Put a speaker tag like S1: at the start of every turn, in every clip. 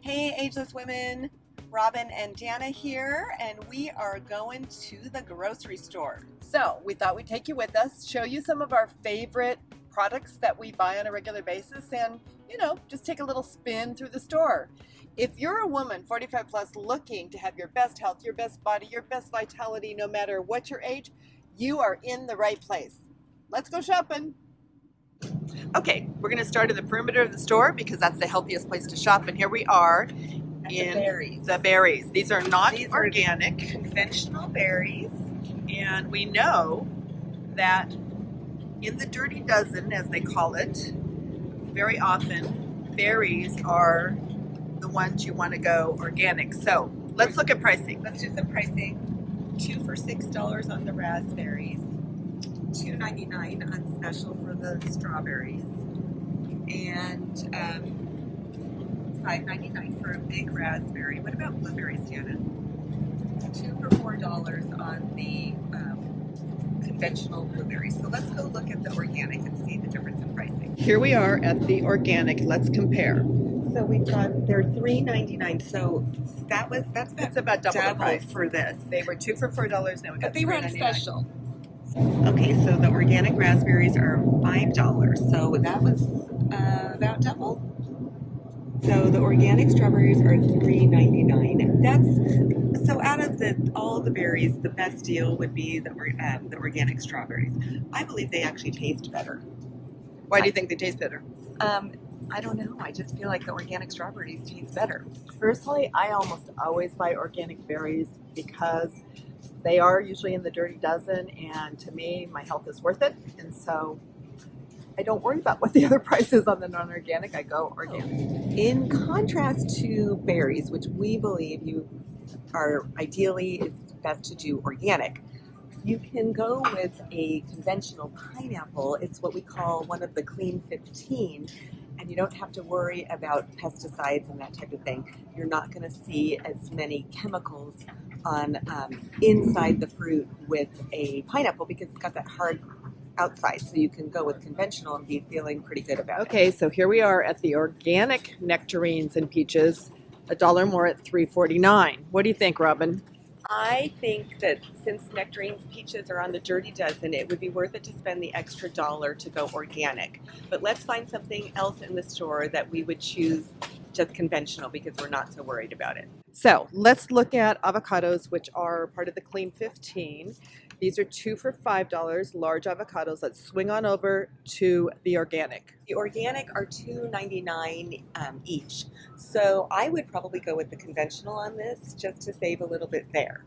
S1: Hey, Ageless Women, Robin and Dana here, and we are going to the grocery store.
S2: So we thought we'd take you with us, show you some of our favorite products that we buy on a regular basis, and just take a little spin through the store. If you're a woman 45 plus looking to have your best health, your best body, your best vitality, no matter what your age, you are in the right place. Let's go shopping. Okay, we're going to start in the perimeter of the store because that's the healthiest place to shop, and here we are in the berries. These are not organic,
S1: Conventional berries.
S2: and we know that in the dirty dozen, as they call it, very often berries are the ones you want to go organic. So let's look at pricing.
S1: Let's do some pricing. 2 for $6 on the raspberries, $2.99 on special for the strawberries, and $5.99 for a big raspberry. What about blueberries, Dana? 2 for $4 on the conventional blueberries. So let's go look at the organic and see the difference in pricing.
S2: Here we are at the organic. Let's compare.
S1: So we've got, they're $3.99. So that's
S2: about double the price
S1: for this.
S2: They were 2 for $4. Now we got
S1: But they were on
S2: $3.99.
S1: special. Okay, so the organic raspberries are $5. So that was about double. So the organic strawberries are $3.99. That's so out of all the berries, the best deal would be the organic strawberries. I believe they actually taste better.
S2: Why do you think they taste better?
S1: I don't know. I just feel like the organic strawberries taste better.
S2: Personally, I almost always buy organic berries because they are usually in the dirty dozen, and to me, my health is worth it. And so I don't worry about what the other price is on the non-organic. I go organic.
S1: In contrast to berries, which we believe ideally is best to do organic, you can go with a conventional pineapple. It's what we call one of the clean 15, and you don't have to worry about pesticides and that type of thing. You're not going to see as many chemicals on inside the fruit with a pineapple because it's got that hard outside, so you can go with conventional and be feeling pretty good about it.
S2: Okay, so here we are at the organic nectarines and peaches, $1 more at $3.49. What do you think, Robin?
S1: I think that since nectarines, peaches are on the dirty dozen, it would be worth it to spend the extra $1 to go organic. But let's find something else in the store that we would choose just conventional because we're not so worried about it.
S2: So let's look at avocados, which are part of the clean 15. These are 2 for $5, large avocados. Let's swing on over to the organic.
S1: The organic are $2.99 each. So I would probably go with the conventional on this just to save a little bit there.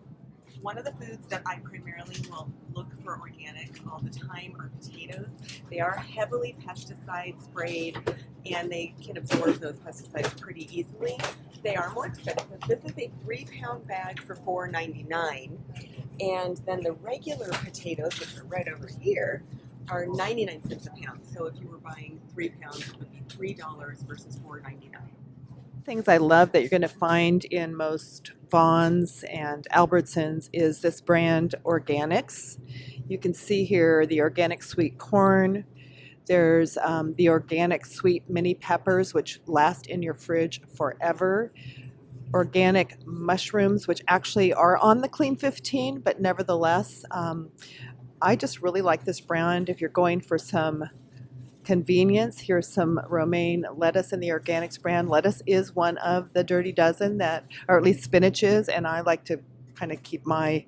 S1: One of the foods that I primarily will look for organic all the time are potatoes. They are heavily pesticide sprayed and they can absorb those pesticides pretty easily. They are more expensive. This is a 3-pound bag for $4.99. And then the regular potatoes, which are right over here, are 99 cents a pound. So if you were buying 3 pounds, it would be $3 versus $4.99.
S2: Things I love that you're going to find in most Vaughn's and Albertsons is this brand Organics. You can see here the organic sweet corn. There's the organic sweet mini peppers, which last in your fridge forever. Organic mushrooms, which actually are on the clean 15, but nevertheless, I just really like this brand. If you're going for some convenience, here's some romaine lettuce in the organics brand. Lettuce is one of the dirty dozen that, or at least spinach is, and I like to kind of keep my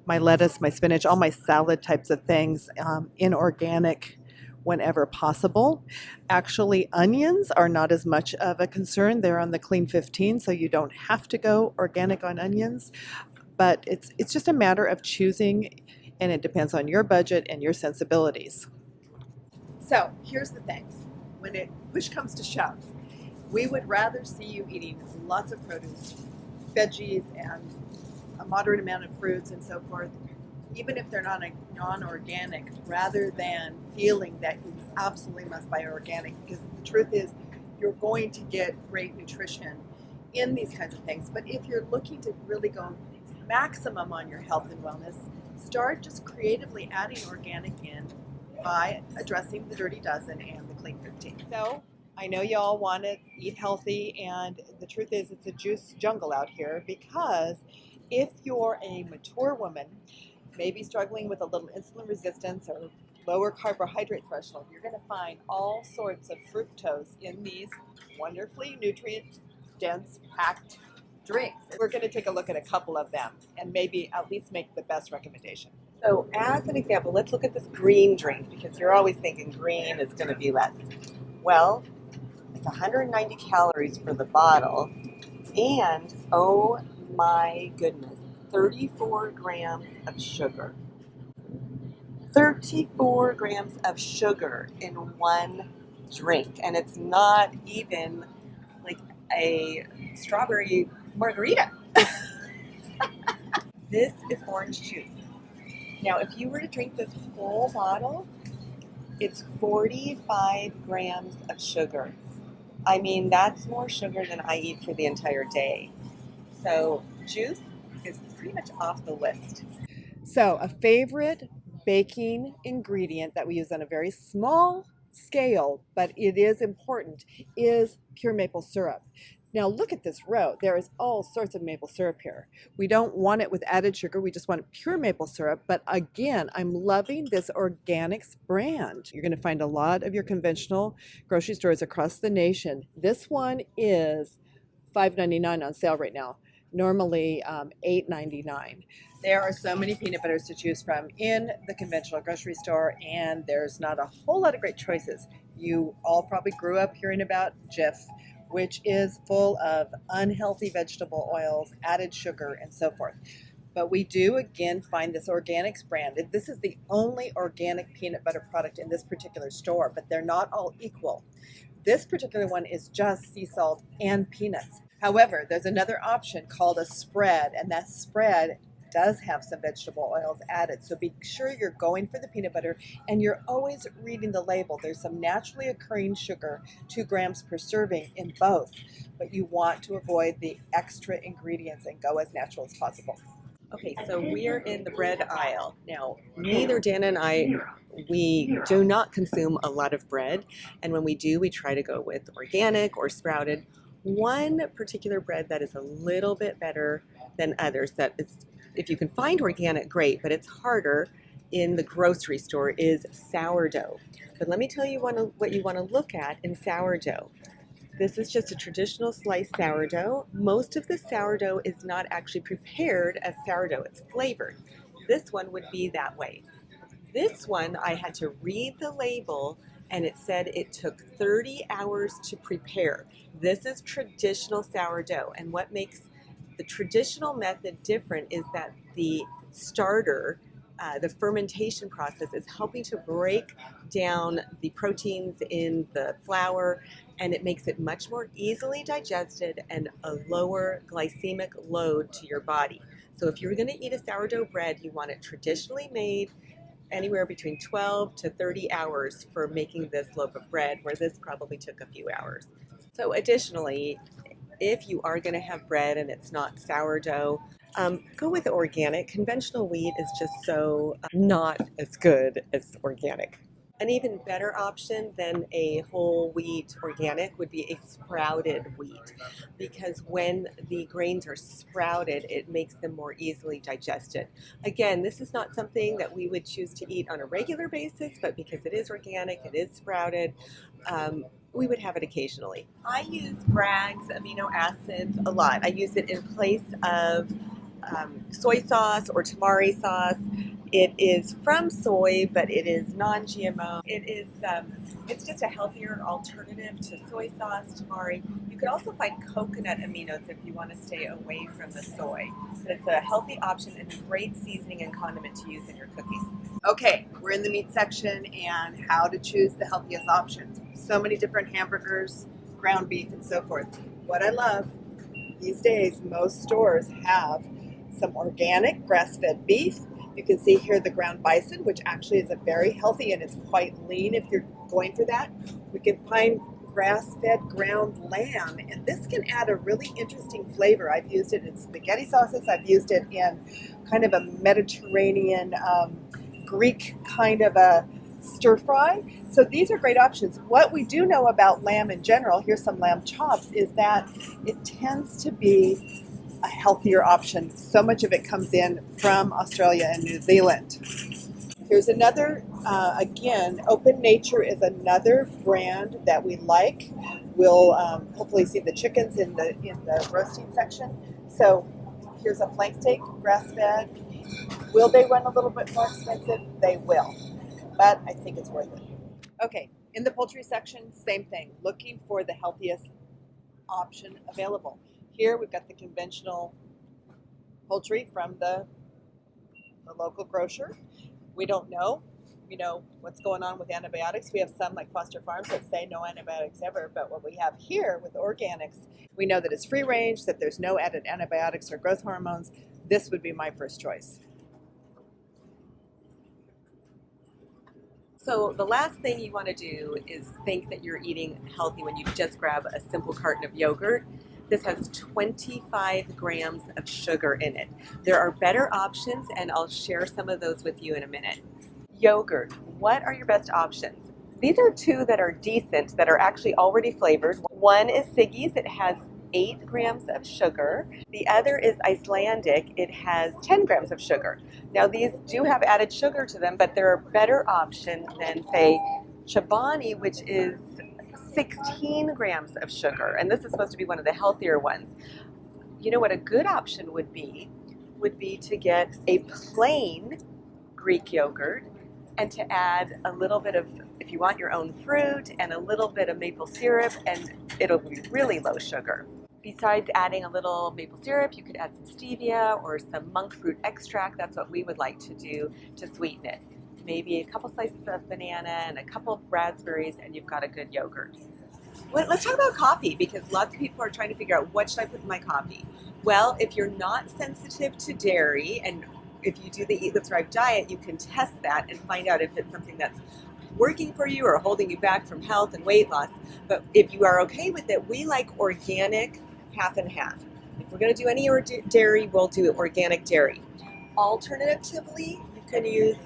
S2: lettuce, my spinach, all my salad types of things in organic whenever possible. Actually, onions are not as much of a concern. They're on the clean 15, so you don't have to go organic on onions, but it's just a matter of choosing, and it depends on your budget and your sensibilities. So here's the thing, when push comes to shove, we would rather see you eating lots of produce, veggies, and a moderate amount of fruits and so forth, even if they're not non-organic, rather than feeling that you absolutely must buy organic, because the truth is you're going to get great nutrition in these kinds of things. But if you're looking to really go maximum on your health and wellness, start just creatively adding organic in by addressing the dirty dozen and the clean 15. So I know y'all want to eat healthy, and the truth is it's a juice jungle out here, because if you're a mature woman, maybe struggling with a little insulin resistance or lower carbohydrate threshold, you're going to find all sorts of fructose in these wonderfully nutrient dense packed drinks. We're going to take a look at a couple of them and maybe at least make the best recommendation.
S1: So as an example, let's look at this green drink, because you're always thinking green is going to be less. Well, it's 190 calories for the bottle, and oh my goodness, 34 grams of sugar. 34 grams of sugar in one drink, and it's not even like a strawberry margarita. This is orange juice. Now, if you were to drink this whole bottle, it's 45 grams of sugar. I mean, that's more sugar than I eat for the entire day. So juice is pretty much off the list.
S2: So, a favorite baking ingredient that we use on a very small scale, but it is important, is pure maple syrup. Now, look at this row. There is all sorts of maple syrup here. We don't want it with added sugar. We just want pure maple syrup. But again, I'm loving this organics brand. You're going to find a lot of your conventional grocery stores across the nation. This one is $5.99 on sale right now. Normally $8.99. There are so many peanut butters to choose from in the conventional grocery store, and there's not a whole lot of great choices. You all probably grew up hearing about Jif, which is full of unhealthy vegetable oils, added sugar, and so forth. But we do again find this organics brand. This is the only organic peanut butter product in this particular store, but they're not all equal. This particular one is just sea salt and peanuts. However, there's another option called a spread, and that spread does have some vegetable oils added. So be sure you're going for the peanut butter, and you're always reading the label. There's some naturally occurring sugar, 2 grams per serving in both, but you want to avoid the extra ingredients and go as natural as possible.
S1: Okay, so we're in the bread aisle. Now, neither Dana and I, we do not consume a lot of bread, and when we do, we try to go with organic or sprouted. One particular bread that is a little bit better than others, that is, if you can find organic, great, but it's harder in the grocery store, is sourdough. But let me tell you what you want to look at in sourdough. This is just a traditional sliced sourdough. Most of the sourdough is not actually prepared as sourdough, it's flavored. This one would be that way. This one, I had to read the label, and it said it took 30 hours to prepare. This is traditional sourdough, and what makes the traditional method different is that the starter, the fermentation process, is helping to break down the proteins in the flour, and it makes it much more easily digested and a lower glycemic load to your body. So if you're going to eat a sourdough bread, you want it traditionally made, anywhere between 12 to 30 hours for making this loaf of bread, where this probably took a few hours. So additionally, if you are going to have bread and it's not sourdough, go with organic. Conventional wheat is just so not as good as organic. An even better option than a whole wheat organic would be a sprouted wheat, because when the grains are sprouted, it makes them more easily digested. Again, this is not something that we would choose to eat on a regular basis, but because it is organic, it is sprouted, we would have it occasionally. I use Bragg's amino acids a lot. I use it in place of soy sauce or tamari sauce. It is from soy, but it is non-GMO. It's just a healthier alternative to soy sauce, tamari. You could also find coconut aminos if you want to stay away from the soy. But it's a healthy option and a great seasoning and condiment to use in your cooking.
S2: Okay, we're in the meat section and how to choose the healthiest options. So many different hamburgers, ground beef, and so forth. What I love these days, most stores have some organic grass-fed beef. You can see here the ground bison, which actually is a very healthy, and it's quite lean if you're going for that. We can find grass-fed ground lamb, and this can add a really interesting flavor. I've used it in spaghetti sauces. I've used it in kind of a Mediterranean, Greek kind of a stir fry. So these are great options. What we do know about lamb in general, here's some lamb chops, is that it tends to be a healthier option. So much of it comes in from Australia and New Zealand. Here's another, again, Open Nature is another brand that we like. We'll hopefully see the chickens in the roasting section. So here's a flank steak, grass-fed. Will they run a little bit more expensive? They will, but I think it's worth it. Okay, in the poultry section, same thing, looking for the healthiest option available. Here we've got the conventional poultry from the local grocer. We don't know, what's going on with antibiotics. We have some like Foster Farms that say no antibiotics ever, but what we have here with organics, we know that it's free range, that there's no added antibiotics or growth hormones. This would be my first choice.
S1: So the last thing you want to do is think that you're eating healthy when you just grab a simple carton of yogurt. This has 25 grams of sugar in it. There are better options, and I'll share some of those with you in a minute. Yogurt, what are your best options? These are two that are decent, that are actually already flavored. One is Siggy's, it has 8 grams of sugar. The other is Icelandic, it has 10 grams of sugar. Now these do have added sugar to them, but they're a better option than, say, Chobani, which is 16 grams of sugar, and this is supposed to be one of the healthier ones. You know what a good option would be to get a plain Greek yogurt and to add a little bit of, if you want your own fruit, and a little bit of maple syrup, and it'll be really low sugar. Besides adding a little maple syrup, you could add some stevia or some monk fruit extract. That's what we would like to do to sweeten it. Maybe a couple slices of banana and a couple of raspberries, and you've got a good yogurt. Well, let's talk about coffee, because lots of people are trying to figure out what should I put in my coffee. Well, if you're not sensitive to dairy, and if you do the Eat Live Thrive diet, you can test that and find out if it's something that's working for you or holding you back from health and weight loss. But if you are okay with it, we like organic half and half. If we're going to do any dairy, we'll do organic dairy. Alternatively, you can use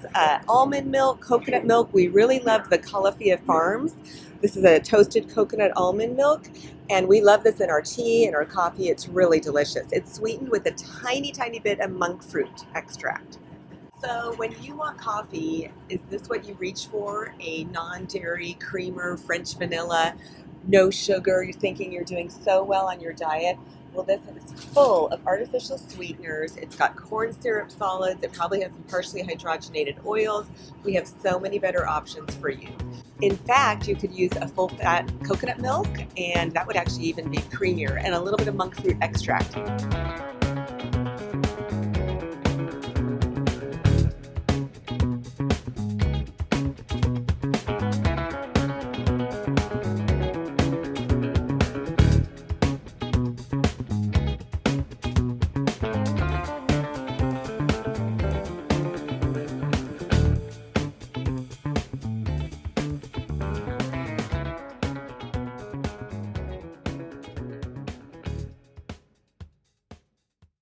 S1: almond milk, coconut milk. We really love the Calafia Farms. This is a toasted coconut almond milk, and we love this in our tea and our coffee. It's really delicious. It's sweetened with a tiny, tiny bit of monk fruit extract. So when you want coffee, is this what you reach for? A non-dairy creamer, French vanilla, no sugar? You're thinking you're doing so well on your diet? Well, this is full of artificial sweeteners. It's got corn syrup solids. It probably has some partially hydrogenated oils. We have so many better options for you. In fact, you could use a full-fat coconut milk, and that would actually even be creamier, and a little bit of monk fruit extract.